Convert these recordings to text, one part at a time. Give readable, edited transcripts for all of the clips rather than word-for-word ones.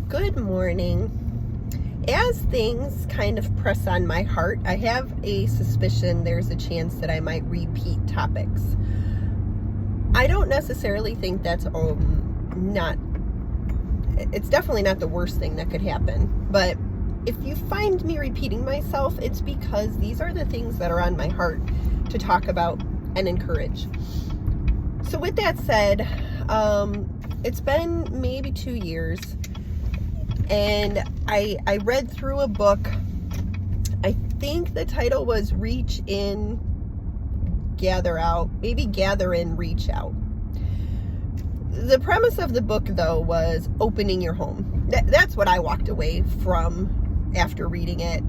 Good morning. As things kind of press on my heart, I have a suspicion there's a chance that I might repeat topics. I don't necessarily think that's it's definitely not the worst thing that could happen. But if you find me repeating myself, it's because these are the things that are on my heart to talk about and encourage. So with that said, it's been maybe 2 years, and I read through a book. I think the title was Reach In, Gather Out, maybe Gather In, Reach Out. The premise of the book, though, was opening your home. That's what I walked away from after reading it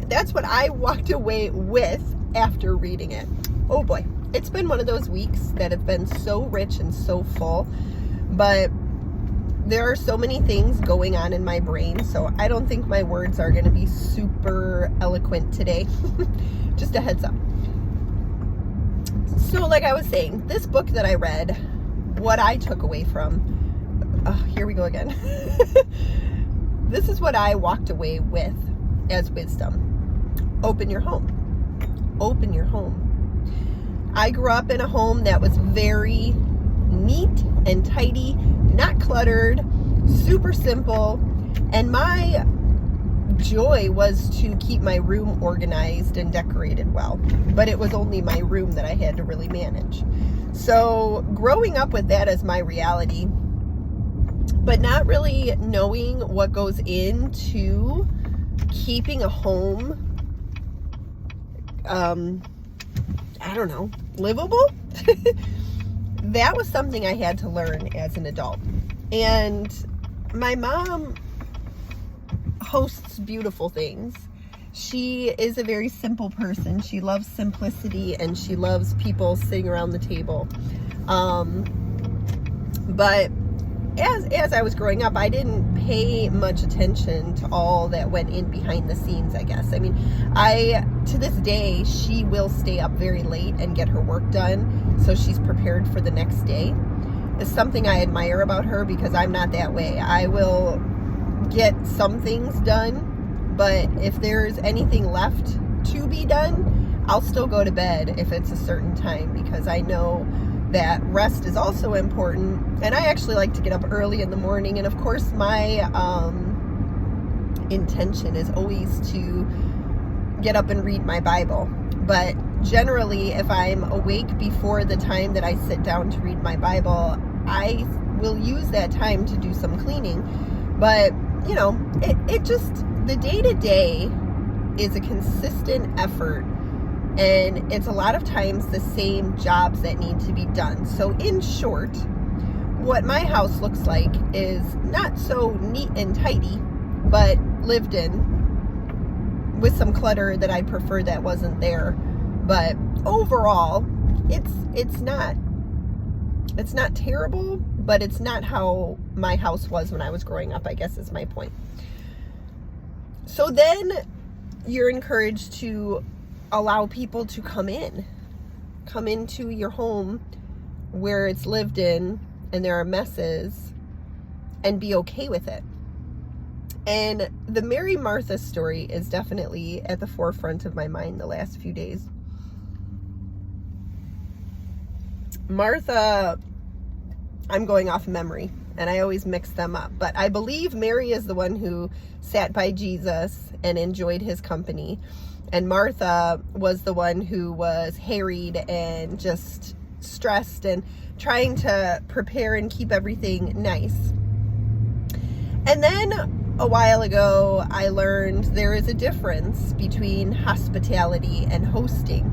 that's what I walked away with after reading it. Oh boy, it's been one of those weeks that have been so rich and so full, but there are so many things going on in my brain, so I don't think my words are going to be super eloquent today. Just a heads up. So like I was saying, this book that I read, what I took away from, here we go again. This is what I walked away with as wisdom. Open your home. Open your home. I grew up in a home that was very neat and tidy, not cluttered, super simple, and my joy was to keep my room organized and decorated well. But it was only my room that I had to really manage. So growing up with that as my reality, but not really knowing what goes into keeping a home, livable. That was something I had to learn as an adult. And my mom hosts beautiful things. She is a very simple person. She loves simplicity and she loves people sitting around the table. But as I was growing up, I didn't pay much attention to all that went in behind the scenes, I guess. I mean, to this day, she will stay up very late and get her work done, so she's prepared for the next day. It's something I admire about her because I'm not that way. I will get some things done, but if there's anything left to be done, I'll still go to bed if it's a certain time, because I know that rest is also important. And I actually like to get up early in the morning, and of course my intention is always to get up and read my Bible. But generally, if I'm awake before the time that I sit down to read my Bible, I will use that time to do some cleaning. But it just, the day-to-day is a consistent effort, and it's a lot of times the same jobs that need to be done. So in short, what my house looks like is not so neat and tidy, but lived in, with some clutter that I prefer that wasn't there. But overall, it's not terrible, but it's not how my house was when I was growing up, I guess is my point. So then you're encouraged to allow people to come into your home where it's lived in and there are messes, and be okay with it. And the Mary Martha story is definitely at the forefront of my mind the last few days. Martha, I'm going off memory, and I always mix them up, but I believe Mary is the one who sat by Jesus and enjoyed his company, and Martha was the one who was harried and just stressed and trying to prepare and keep everything nice. And then a while ago, I learned there is a difference between hospitality and hosting,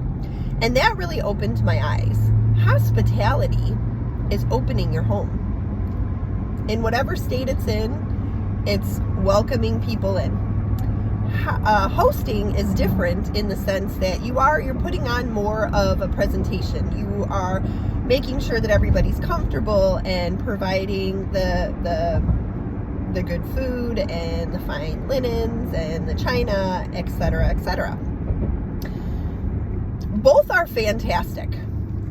and that really opened my eyes. Hospitality is opening your home. In whatever state it's in, it's welcoming people in. Hosting is different in the sense that you're putting on more of a presentation. You are making sure that everybody's comfortable and providing the good food and the fine linens and the china, etc., etc. Both are fantastic,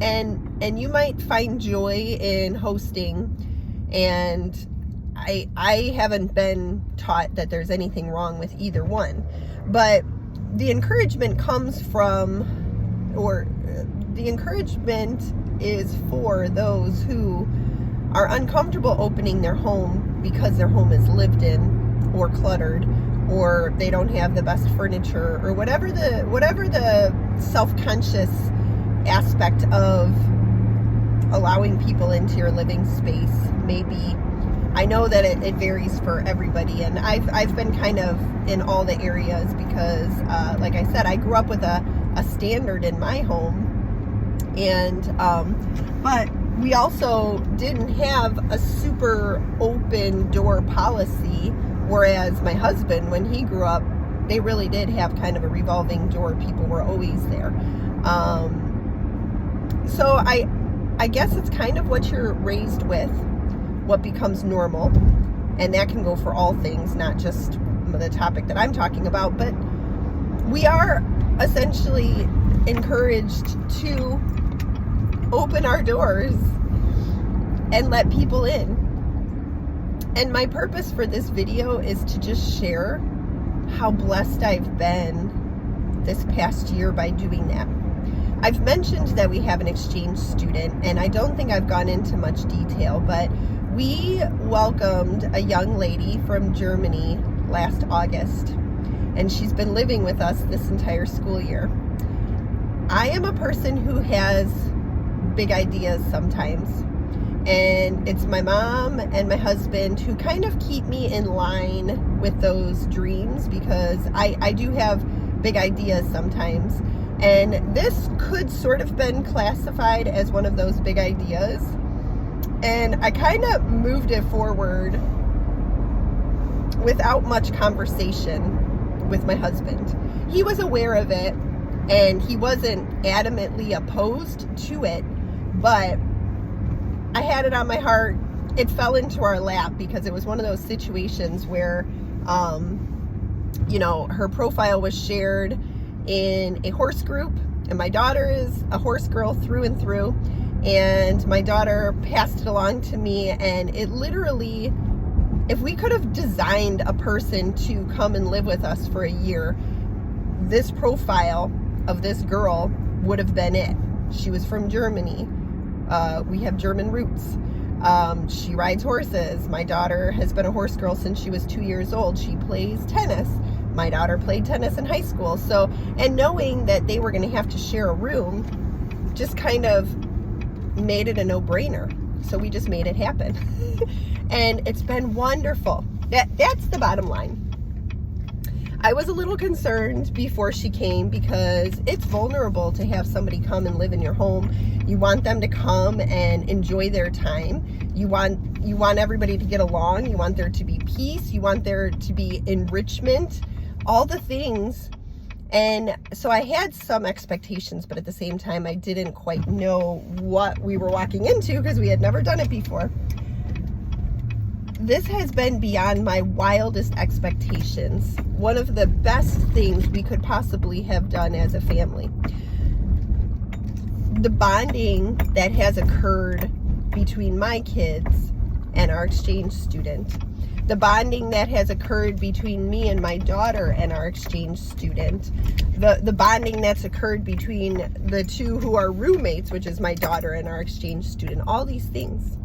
and you might find joy in hosting, and I haven't been taught that there's anything wrong with either one, but the encouragement comes from, or the encouragement is for those who are uncomfortable opening their home because their home is lived in or cluttered, or they don't have the best furniture, or whatever the self-conscious aspect of allowing people into your living space may be. I know that it varies for everybody, and I've been kind of in all the areas because, like I said, I grew up with a standard in my home, and but we also didn't have a super open door policy, whereas my husband, when he grew up, they really did have kind of a revolving door. People were always there. So I guess it's kind of what you're raised with, what becomes normal, and that can go for all things, not just the topic that I'm talking about, but we are essentially encouraged to open our doors and let people in. And my purpose for this video is to just share how blessed I've been this past year by doing that. I've mentioned that we have an exchange student, and I don't think I've gone into much detail, but we welcomed a young lady from Germany last August, and she's been living with us this entire school year. I am a person who has big ideas sometimes, and it's my mom and my husband who kind of keep me in line with those dreams, because I do have big ideas sometimes, and this could sort of been classified as one of those big ideas, and I kind of moved it forward without much conversation with my husband. He was aware of it, and he wasn't adamantly opposed to it, but I had it on my heart. It fell into our lap because it was one of those situations where, her profile was shared in a horse group, and my daughter is a horse girl through and through, and my daughter passed it along to me, and it literally, if we could have designed a person to come and live with us for a year, this profile of this girl would have been it. She was from Germany. We have German roots. She rides horses. My daughter has been a horse girl since she was 2 years old. She plays tennis. My daughter played tennis in high school. So, and knowing that they were going to have to share a room just kind of made it a no-brainer. So we just made it happen. And it's been wonderful. That's the bottom line. I was a little concerned before she came because it's vulnerable to have somebody come and live in your home. You want them to come and enjoy their time. You want everybody to get along. You want there to be peace. You want there to be enrichment, all the things. And so I had some expectations, but at the same time, I didn't quite know what we were walking into because we had never done it before. This has been beyond my wildest expectations. One of the best things we could possibly have done as a family. The bonding that has occurred between my kids and our exchange student. The bonding that has occurred between me and my daughter and our exchange student. The bonding that's occurred between the two who are roommates, which is my daughter and our exchange student. All these things.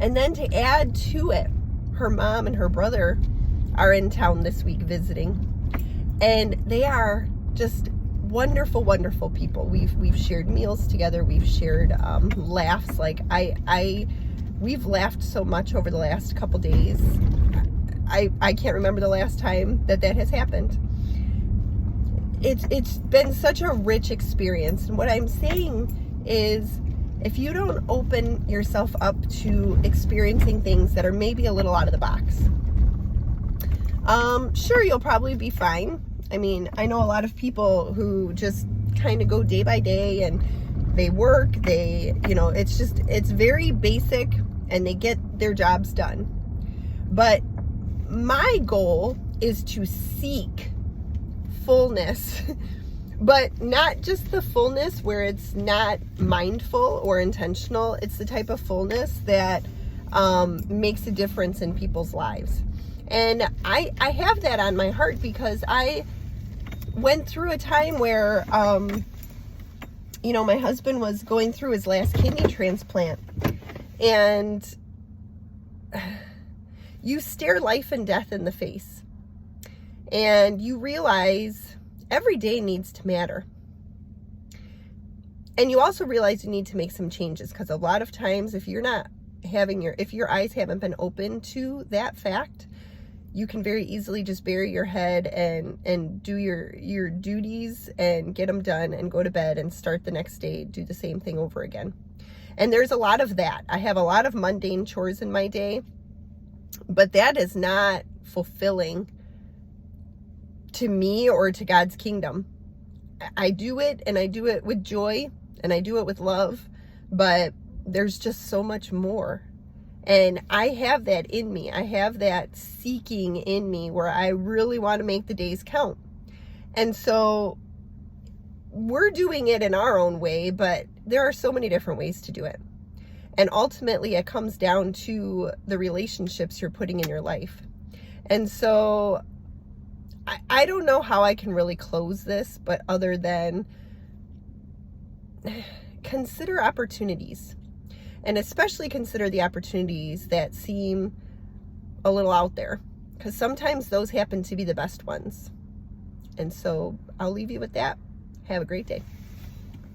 And then to add to it, her mom and her brother are in town this week visiting. And they are just wonderful, wonderful people. We've shared meals together. We've shared laughs. Like we've laughed so much over the last couple days. I can't remember the last time that has happened. It's been such a rich experience. And what I'm saying is, if you don't open yourself up to experiencing things that are maybe a little out of the box, sure, you'll probably be fine. I mean, I know a lot of people who just kind of go day by day and they work, it's very basic and they get their jobs done. But my goal is to seek fullness, but not just the fullness where it's not mindful or intentional. It's the type of fullness that makes a difference in people's lives. And I have that on my heart because I went through a time where, my husband was going through his last kidney transplant, and you stare life and death in the face, and you realize every day needs to matter. And you also realize you need to make some changes, because a lot of times if your eyes haven't been open to that fact, you can very easily just bury your head and do your duties and get them done and go to bed and start the next day, do the same thing over again. And there's a lot of that. I have a lot of mundane chores in my day, but that is not fulfilling to me or to God's kingdom. I do it, and I do it with joy, and I do it with love, but there's just so much more. And I have that in me. I have that seeking in me where I really want to make the days count. And so we're doing it in our own way, but there are so many different ways to do it. And ultimately, it comes down to the relationships you're putting in your life. And so I don't know how I can really close this, but other than consider opportunities. And especially consider the opportunities that seem a little out there, because sometimes those happen to be the best ones. And so I'll leave you with that. Have a great day.